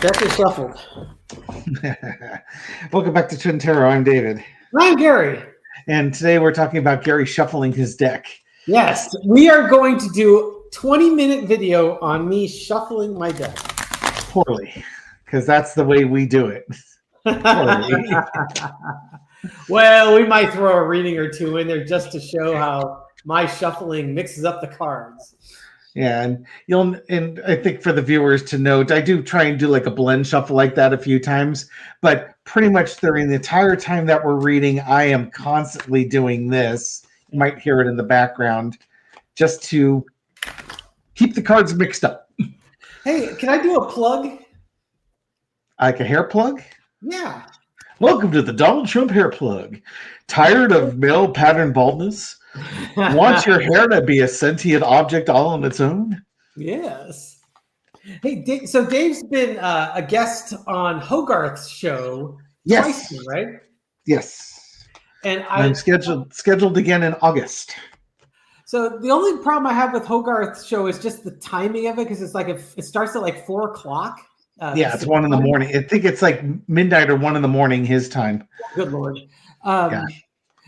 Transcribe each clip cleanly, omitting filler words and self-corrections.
Deck is shuffled. Welcome back to Twin Tarot. I'm David. I'm Gary. And today we're talking about Gary shuffling his deck. Yes, we are going to do a 20-minute video on me shuffling my deck. Poorly, because that's the way we do it. Poorly. Well, we might throw a reading or two in there just to show how my shuffling mixes up the cards. Yeah, and I think for the viewers to note, I do try and do like a blend shuffle like that a few times, but pretty much during the entire time that we're reading, I am constantly doing this. You might hear it in the background, just to keep the cards mixed up. Hey, can I do a plug? Like a hair plug? Yeah. Welcome to the Donald Trump hair plug. Tired of male pattern baldness? Want your hair to be a sentient object all on its own? Yes. Hey, Dave, so Dave's been a guest on Hogarth's show twice, right? Yes. And I'm scheduled again in August. So the only problem I have with Hogarth's show is just the timing of it, because it's like it starts at like 4 o'clock. Yeah, it's 1 a.m. I think it's like midnight or 1 a.m. his time. Good Lord.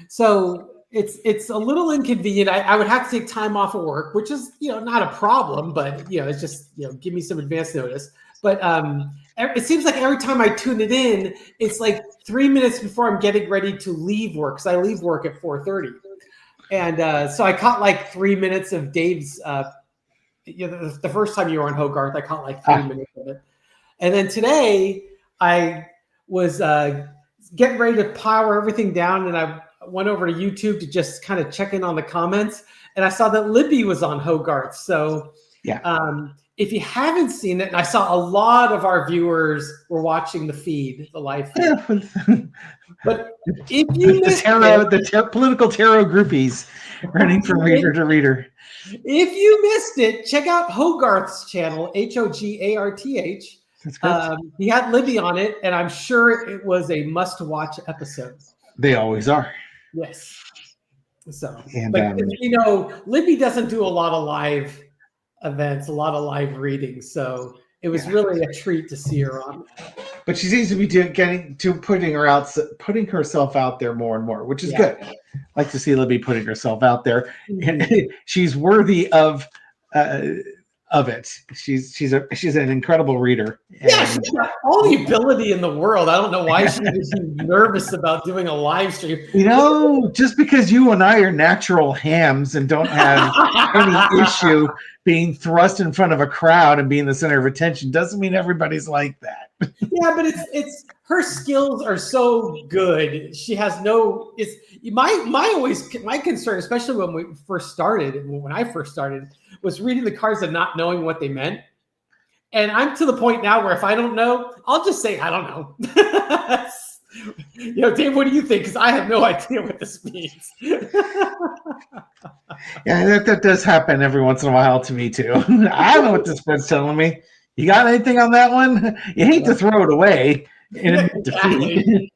So it's a little inconvenient. I would have to take time off of work, which is, not a problem, but, it's just, give me some advance notice. But it seems like every time I tune it in, it's like 3 minutes before I'm getting ready to leave work, because I leave work at 4:30. And so I caught like 3 minutes of Dave's, the first time you were on Hogarth, I caught like 3 minutes of it. And then today I was getting ready to power everything down, and I went over to YouTube to just kind of check in on the comments, and I saw that Libby was on Hogarth. So if you haven't seen it, and I saw a lot of our viewers were watching the feed, the live feed. But if you missed the political tarot groupies running from reader to reader. If you missed it, check out Hogarth's channel, Hogarth. That's great. He had Libby on it, and I'm sure it was a must-watch episode. They always are. Yes. So, and, but Libby doesn't do a lot of live events, a lot of live readings, so it was really a treat to see her on. But she seems to be putting herself out there more and more, which is good. I like to see Libby putting herself out there, and she's worthy of it. She's an incredible reader. Yeah, she's got all the ability in the world. I don't know why she was nervous about doing a live stream. Just because you and I are natural hams and don't have any issue being thrust in front of a crowd and being the center of attention doesn't mean everybody's like that. Yeah, but it's her skills are so good. She has no. It's my concern, especially when I first started, was reading the cards and not knowing what they meant. And I'm to the point now where if I don't know, I'll just say I don't know. Dave, what do you think? Because I have no idea what this means. Yeah, that does happen every once in a while to me too. I don't know what this spread's telling me. You got anything on that one? You hate to throw it away. Exactly.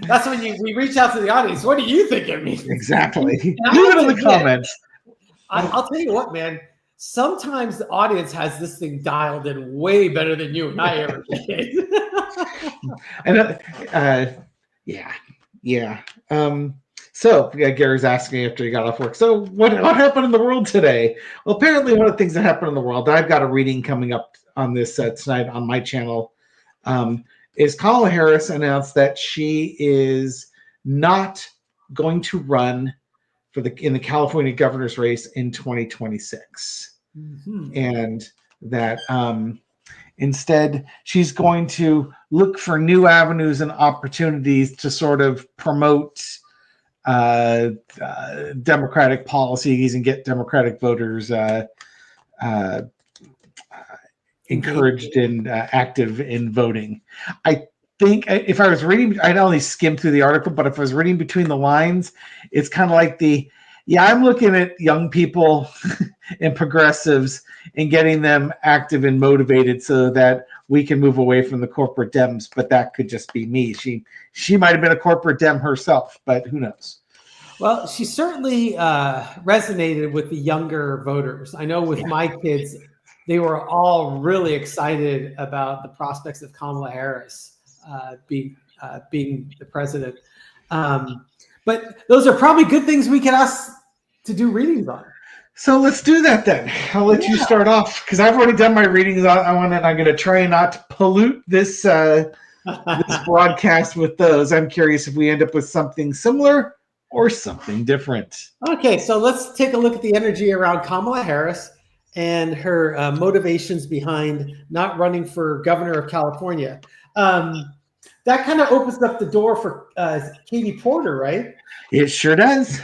That's when we reach out to the audience. What do you think it means? Exactly. Leave it in the comments. I'll tell you what, man. Sometimes the audience has this thing dialed in way better than you and I ever did. So Gary's asking after he got off work. So what happened in the world today? Well, apparently one of the things that happened in the world, I've got a reading coming up on this tonight on my channel, is Kamala Harris announced that she is not going to run in the California governor's race in 2026, and that instead she's going to look for new avenues and opportunities to sort of promote democratic policies and get Democratic voters encouraged and active in voting. I think if I was reading, I'd only skim through the article, but if I was reading between the lines, it's kind of like I'm looking at young people and progressives and getting them active and motivated so that we can move away from the corporate Dems, but that could just be me. She might have been a corporate Dem herself, but who knows? Well, she certainly resonated with the younger voters. I know with my kids, they were all really excited about the prospects of Kamala Harris being the president. But those are probably good things we can ask to do readings on. So let's do that then. I'll let you start off because I've already done my readings on it. I'm going to try not to pollute this this broadcast with those. I'm curious if we end up with something similar or something different. Okay, so let's take a look at the energy around Kamala Harris and her motivations behind not running for governor of California. That kind of opens up the door for Katie Porter, right? It sure does.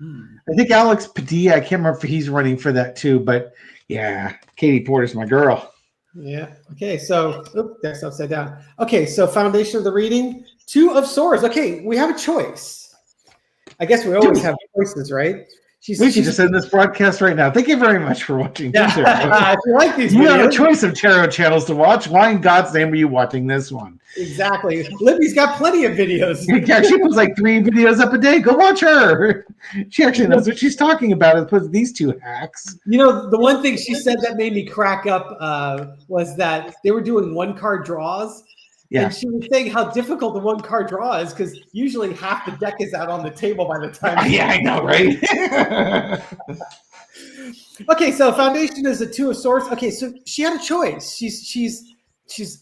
I think Alex Padilla, I can't remember if he's running for that too, but yeah, Katie Porter's my girl. Yeah. Okay, so that's upside down. Okay, so foundation of the reading, 2 of Swords. Okay, we have a choice. I guess we always have choices, right? We should just end this broadcast right now. Thank you very much for watching. Yeah. If you like these you videos, have a choice of tarot channels to watch. Why in God's name are you watching this one? Exactly. Libby's got plenty of videos. Yeah, she puts like 3 videos up a day. Go watch her. She actually knows what she's talking about as opposed to these 2 hacks. You know, the one thing she said that made me crack up was that they were doing 1-card draws. Yeah. And she was saying how difficult the 1-card draw is because usually half the deck is out on the table by the time. Yeah, I know, right? Okay, so foundation is a 2 of Swords. Okay, so she had a choice. She's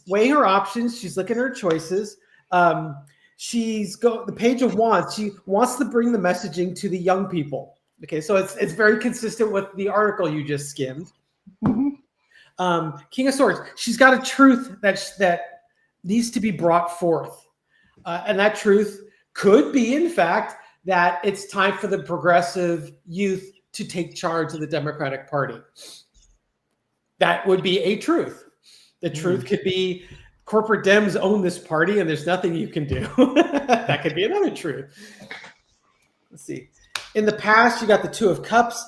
weighing her options. She's looking at her choices. The Page of Wands. She wants to bring the messaging to the young people. Okay, so it's very consistent with the article you just skimmed. Mm-hmm. King of Swords. She's got a truth that needs to be brought forth. And that truth could be, in fact, that it's time for the progressive youth to take charge of the Democratic Party. That would be a truth. The truth could be corporate Dems own this party and there's nothing you can do. That could be another truth. Let's see. In the past, you got the 2 of Cups,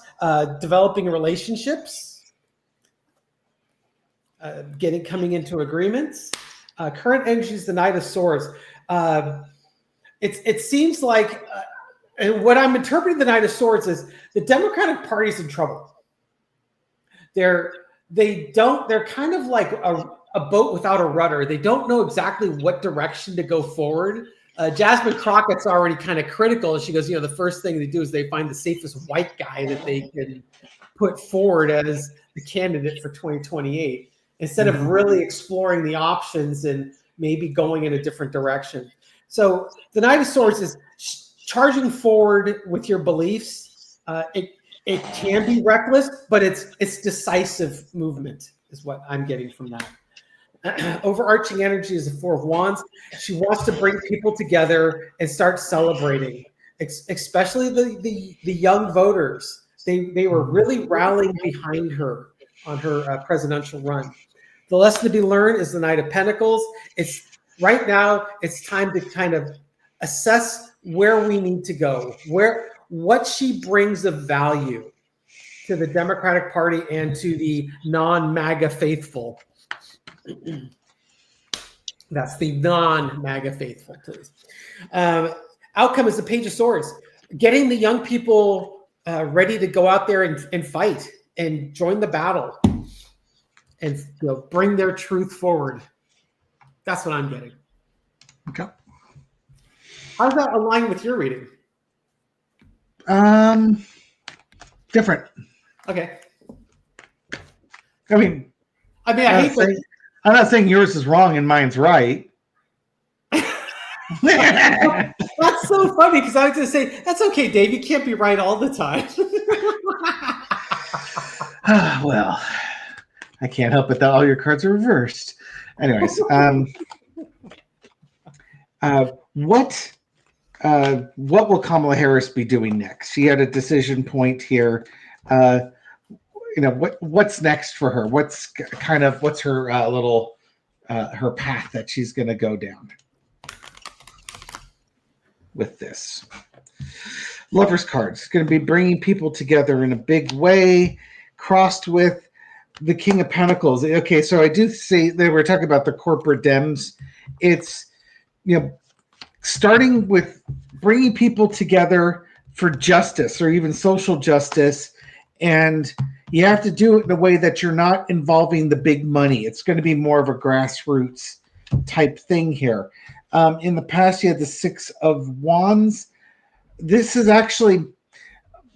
developing relationships, coming into agreements. Current energy is the Knight of Swords. It seems like, and what I'm interpreting the Knight of Swords is the Democratic Party's in trouble. They're kind of like a boat without a rudder. They don't know exactly what direction to go forward. Jasmine Crockett's already kind of critical. She goes, the first thing they do is they find the safest white guy that they can put forward as the candidate for 2028. Instead of really exploring the options and maybe going in a different direction. So the Knight of Swords is charging forward with your beliefs. It can be reckless, but it's decisive movement is what I'm getting from that. Overarching energy is the 4 of Wands. She wants to bring people together and start celebrating, especially the young voters. They were really rallying behind her on her presidential run. The lesson to be learned is the Knight of Pentacles. Right now, it's time to kind of assess where we need to go, what she brings of value to the Democratic Party and to the non-MAGA faithful. That's the non-MAGA faithful, please. Outcome is the Page of Swords. Getting the young people ready to go out there and fight and join the battle. And bring their truth forward. That's what I'm getting. Okay. How does that align with your reading? Different. Okay. I hate I'm not saying yours is wrong and mine's right. That's so funny because I was going to say, that's okay, Dave. You can't be right all the time. Well, I can't help it that all your cards are reversed. Anyways, what will Kamala Harris be doing next? She had a decision point here. What's next for her? What's her her path that she's going to go down with this? Lover's cards. It's going to be bringing people together in a big way, crossed with the King of Pentacles. Okay, so I do say they were talking about the corporate Dems. It's, starting with bringing people together for justice or even social justice. And, You have to do it in a way that you're not involving the big money. It's going to be more of a grassroots type thing here. In the past, you had the Six of Wands. This is actually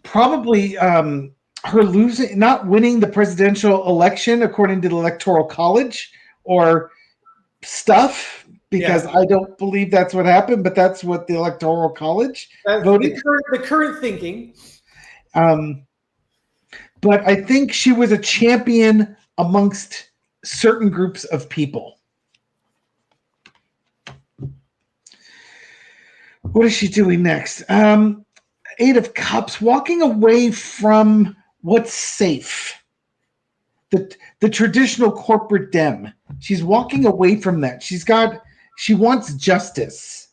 probably her losing, not winning the presidential election according to the Electoral College or stuff, because I don't believe that's what happened, but that's what the Electoral College voted. The current thinking. But I think she was a champion amongst certain groups of people. What is she doing next? Eight of Cups, walking away from what's safe. The traditional corporate dem. She's walking away from that. She wants justice.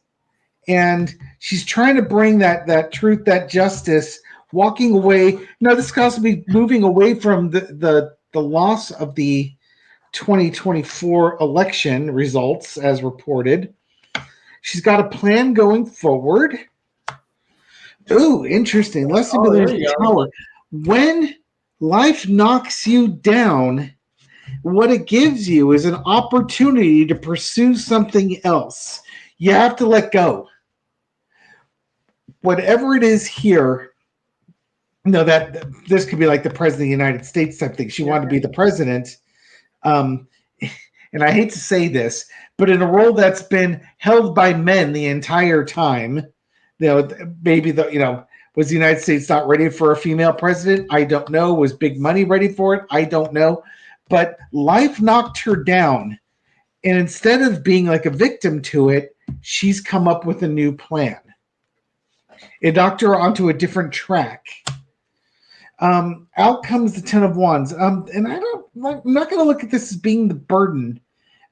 And she's trying to bring that truth, that justice, walking away. This could also be moving away from the loss of the 2024 election results as reported. She's got a plan going forward. Ooh, interesting. Lesson to the power. When life knocks you down, what it gives you is an opportunity to pursue something else. You have to let go. Whatever it is here, that this could be like the president of the United States type thing. She wanted to be the president. And I hate to say this, but in a role that's been held by men the entire time, maybe was the United States not ready for a female president? I don't know. Was big money ready for it? I don't know. But life knocked her down. And instead of being like a victim to it, she's come up with a new plan. It knocked her onto a different track. Out comes the Ten of Wands. And I'm not going to look at this as being the burden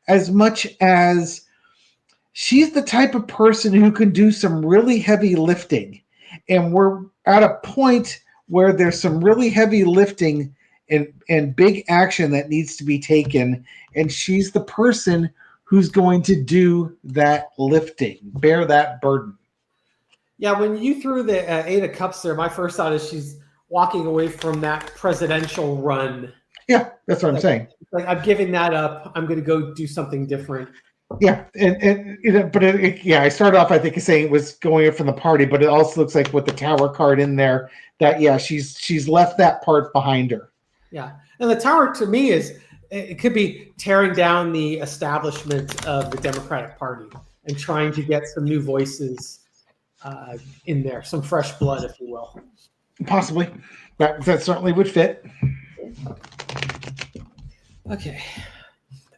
as much as she's the type of person who can do some really heavy lifting. And we're at a point where there's some really heavy lifting and big action that needs to be taken. And she's the person who's going to do that lifting, bear that burden. Yeah, when you threw the Eight of Cups there, my first thought is she's walking away from that presidential run. Yeah, that's what I'm saying. Like, I'm giving that up. I'm going to go do something different. Yeah, I started off, I think, saying it was going up from the party, but it also looks like with the Tower card in there that, she's left that part behind her. Yeah, and the Tower to me it could be tearing down the establishment of the Democratic Party and trying to get some new voices in there, some fresh blood, if you will. Possibly. That certainly would fit. Okay.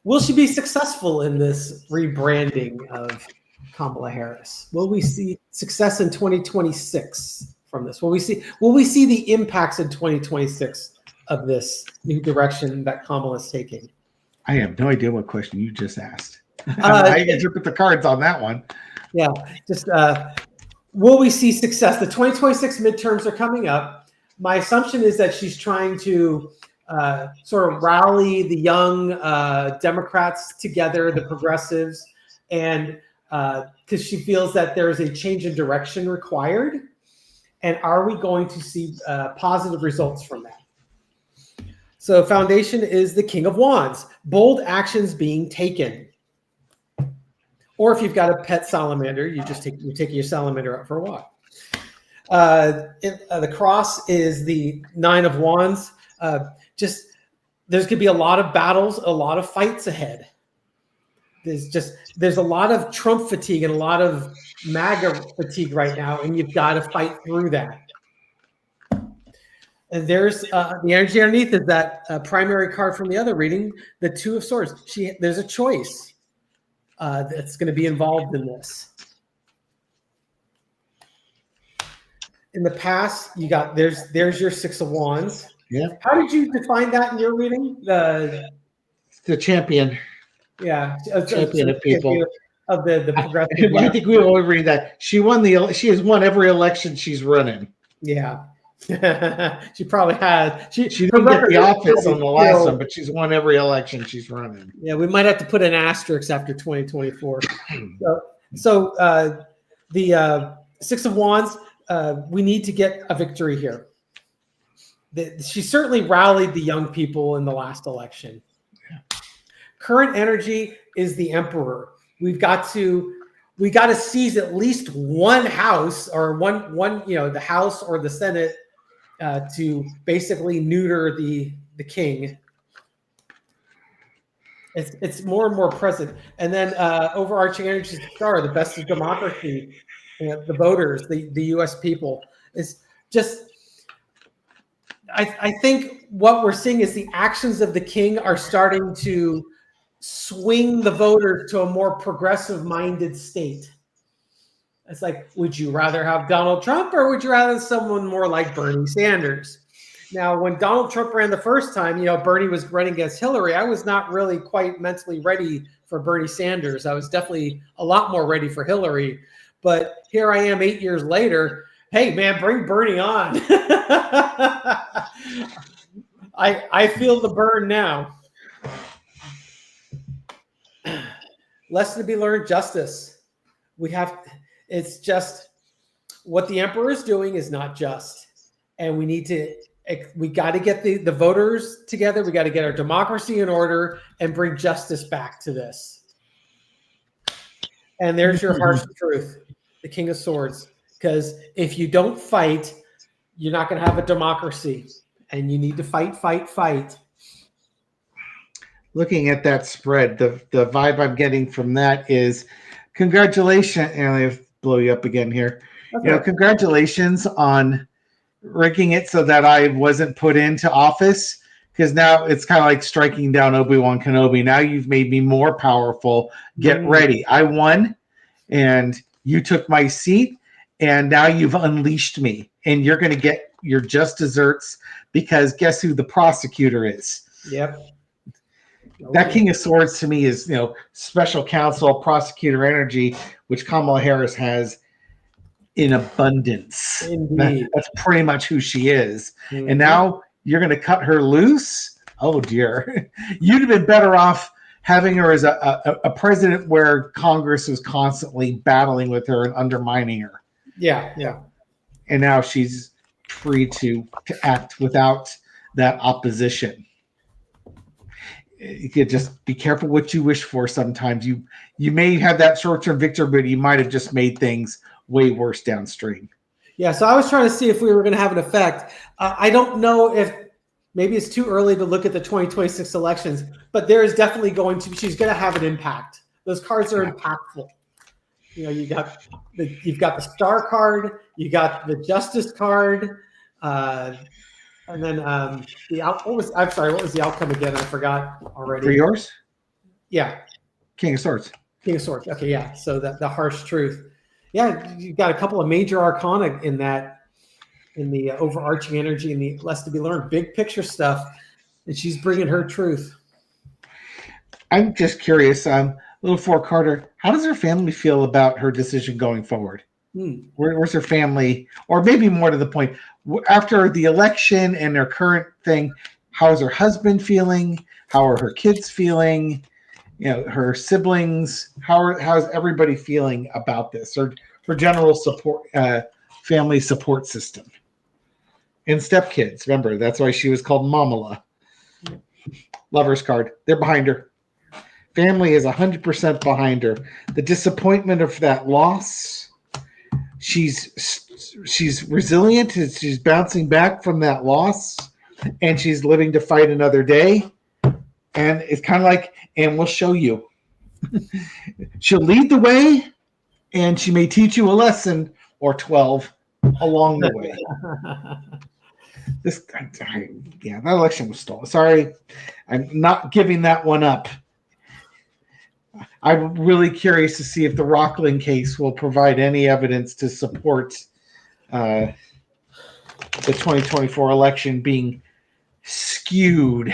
Will she be successful in this rebranding of Kamala Harris? Will we see success in 2026 from this? Will we see the impacts in 2026 of this new direction that Kamala is taking? I have no idea what question you just asked. I interpret the cards on that one. Yeah, just will we see success? The 2026 midterms are coming up. My assumption is that she's trying to sort of rally the young Democrats together, the progressives, and because she feels that there's a change in direction required. And are we going to see positive results from that? So foundation is the King of Wands, bold actions being taken. Or if you've got a pet salamander, you're taking your salamander out for a walk. The cross is the Nine of Wands. There's going to be a lot of battles, a lot of fights ahead. There's a lot of Trump fatigue and a lot of MAGA fatigue right now, and you've got to fight through that. And there's the energy underneath is that primary card from the other reading, the Two of Swords. There's a choice that's going to be involved in this. In the past, there's your Six of Wands. Yeah. How did you define that in your reading? The champion. Yeah. Champion of people. Of the progressive. I think we all read that. She has won every election she's running. Yeah. She probably has. She didn't get the office on the last one, but she's won every election she's running. Yeah, we might have to put an asterisk after 2024. So the Six of Wands, we need to get a victory here. she certainly rallied the young people in the last election. Current energy is the emperor. We got to seize at least one house or one the House or the Senate to basically neuter the king. It's more and more present. And then overarching energy star, the best of democracy, the voters, the U.S. people. It's just, I think what we're seeing is the actions of the king are starting to swing the voters to a more progressive-minded state. It's like, would you rather have Donald Trump or would you rather have someone more like Bernie Sanders? Now, when Donald Trump ran the first time, Bernie was running against Hillary. I was not really quite mentally ready for Bernie Sanders. I was definitely a lot more ready for Hillary. But here I am 8 years later. Hey, man, bring Bernie on. I feel the burn now. Lesson to be learned, justice. It's just what the emperor is doing is not just. And we got to get the voters together. We got to get our democracy in order and bring justice back to this. And there's your harsh truth, the King of Swords. Because if you don't fight, you're not going to have a democracy. And you need to fight, fight, fight. Looking at that spread, the vibe I'm getting from that is congratulations. And I blow you up again here. Okay. Congratulations on rigging it so that I wasn't put into office, because now it's kind of like striking down Obi-Wan Kenobi. Now you've made me more powerful. Get ready. I won and you took my seat and now you've unleashed me and you're going to get your just desserts, because guess who the prosecutor is? Yep. That King of Swords to me is, special counsel, prosecutor energy, which Kamala Harris has in abundance. That's pretty much who she is. Mm-hmm. And now you're going to cut her loose? Oh, dear. You'd have been better off having her as a president where Congress was constantly battling with her and undermining her. Yeah, yeah. And now she's free to act without that opposition. You could just be careful what you wish for sometimes. You may have that short-term victory, but you might have just made things way worse downstream. Yeah, so I was trying to see if we were going to have an effect. I don't know if maybe it's too early to look at the 2026 elections, but there is definitely she's going to have an impact. Those cards are impactful. You've got the star card, you got the justice card, and then what was the outcome again? I forgot already. For yours? Yeah. King of Swords. King of Swords. Okay, yeah. So the harsh truth. Yeah, you've got a couple of major arcana in the overarching energy and the less to be learned, big picture stuff, and she's bringing her truth. I'm just curious, little Four Carter, how does her family feel about her decision going forward? Where's her family, or maybe more to the point, after the election and her current thing, how is her husband feeling? How are her kids feeling? Her siblings, how's everybody feeling about this? Her general support, family support system. And stepkids, remember, that's why she was called Mamala. Lover's card, they're behind her. Family is 100% behind her. The disappointment of that loss, she's resilient, she's bouncing back from that loss, and she's living to fight another day. And it's kind of like, and we'll show you. She'll lead the way, and she may teach you a lesson or 12 along the way. That election was stolen. Sorry, I'm not giving that one up. I'm really curious to see if the Rockland case will provide any evidence to support the 2024 election being skewed.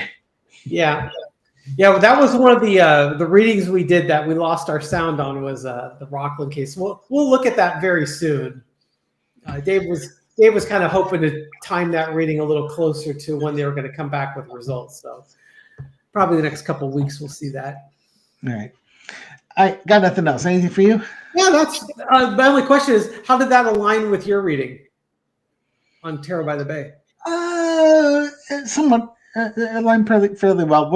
Yeah. Yeah, well, that was one of the readings we did that we lost our sound on was the Rockland case. We'll look at that very soon. Dave was kind of hoping to time that reading a little closer to when they were going to come back with results. So probably the next couple of weeks we'll see that. All right. I got nothing else. Anything for you? Yeah, that's my only question is, how did that align with your reading on Tarot by the Bay? Somewhat. I'm fairly well.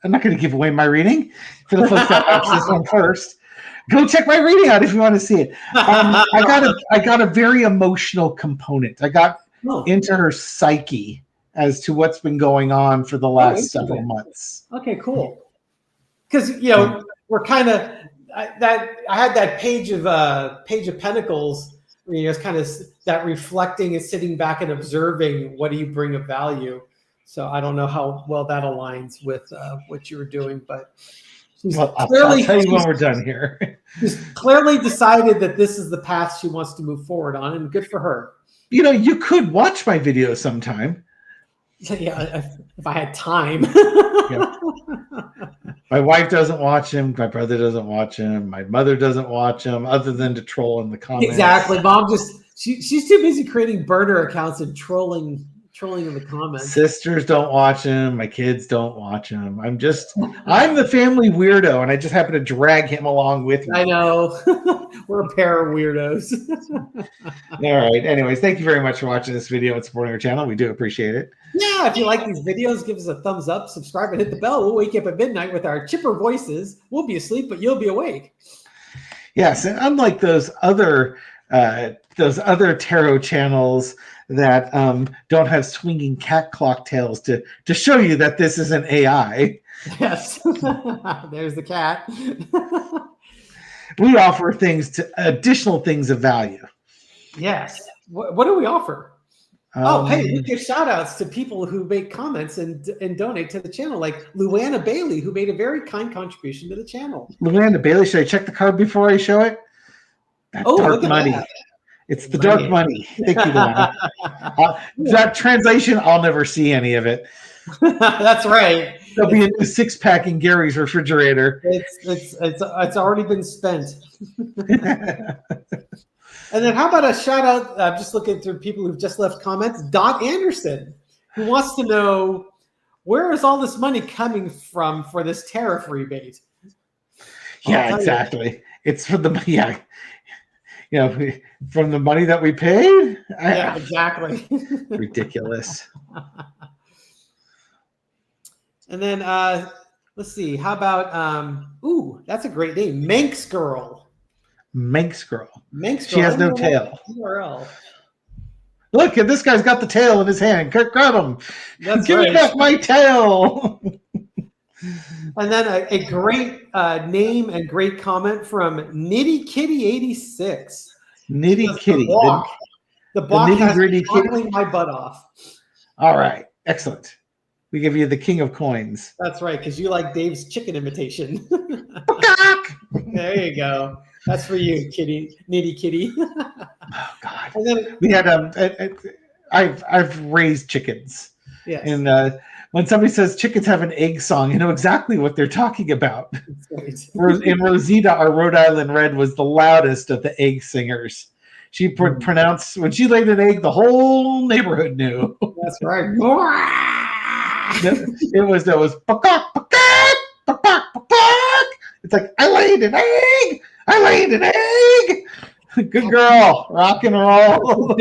I'm not going to give away my reading for the folks that watch this one first. Go check my reading out if you want to see it. I got a very emotional component. I got into her psyche as to what's been going on for the last several months. Okay, cool. Because we're kind of I had that page of Pentacles. It's kind of that reflecting and sitting back and observing what do you bring of value. So I don't know how well that aligns with what you were doing, but I'll tell you when we're done here. She's clearly decided that this is the path she wants to move forward on, and good for her. You could watch my videos sometime. Yeah, if I had time. Yeah. My wife doesn't watch him. My brother doesn't watch him. My mother doesn't watch him, other than to troll in the comments. Exactly. Mom she's too busy creating burner accounts and trolling in the comments. Sisters don't watch him. My kids don't watch him. I'm the family weirdo, and I just happen to drag him along with me. I know. We're a pair of weirdos. All right. Anyways, thank you very much for watching this video and supporting our channel. We do appreciate it. Yeah, if you like these videos, give us a thumbs up, subscribe, and hit the bell. We'll wake you up at midnight with our chipper voices. We'll be asleep, but you'll be awake. Yes, and unlike those other tarot channels that don't have swinging cat clock tails to show you that this is an AI. Yes, there's the cat. We offer additional things of value. Yes. What do we offer? Hey, we give shout outs to people who make comments and donate to the channel, like Luana Bailey, who made a very kind contribution to the channel. Luana Bailey, should I check the card before I show it? Dark money. That. It's the dark money. Thank you, Luana. That translation, I'll never see any of it. That's right. There'll be a new 6-pack in Gary's refrigerator. It's already been spent. And then how about a shout out, just looking through people who've just left comments, Dot Anderson, who wants to know, where is all this money coming from for this tariff rebate? Yeah, exactly. It's from from the money that we paid? Yeah, exactly. Ridiculous. And then, let's see, how about, that's a great name, Manx Girl. Manx Girl. Manx Girl. She has no tail. URL. Look, and this guy's got the tail in his hand. Grab him. Give me back my tail. And then a great name and great comment from Nitty Kitty 86. Nitty Kitty. The block has been toggling my butt off. All right. Excellent. We give you the king of coins. That's right, because you like Dave's chicken imitation. There you go. That's for you, Kitty, Nitty Kitty. Oh God! And then we had I've raised chickens. Yes. And when somebody says chickens have an egg song, you know exactly what they're talking about. Right. And Rosita, our Rhode Island Red, was the loudest of the egg singers. She pronounced when she laid an egg, the whole neighborhood knew. That's right. It was it's like I laid an egg. I laid an egg. Good girl. Rock and roll.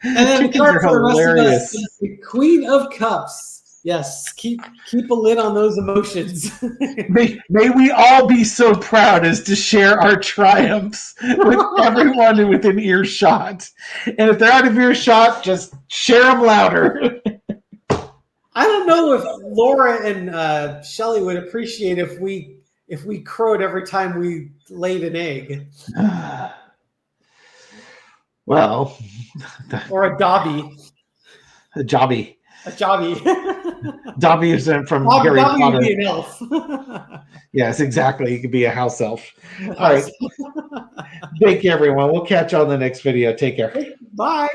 And then the card for the rest of us is the Queen of Cups. Yes, keep a lid on those emotions. May we all be so proud as to share our triumphs with everyone within earshot. And if they're out of earshot, just share them louder. I don't know if Laura and Shelley would appreciate if we crowed every time we laid an egg. Well, or a dobby. A jobby. A jobby. Dobby is from Harry Potter. Dobby would be an elf. Yes, exactly. He could be a house elf. All right. Thank you, everyone. We'll catch you on the next video. Take care. Bye.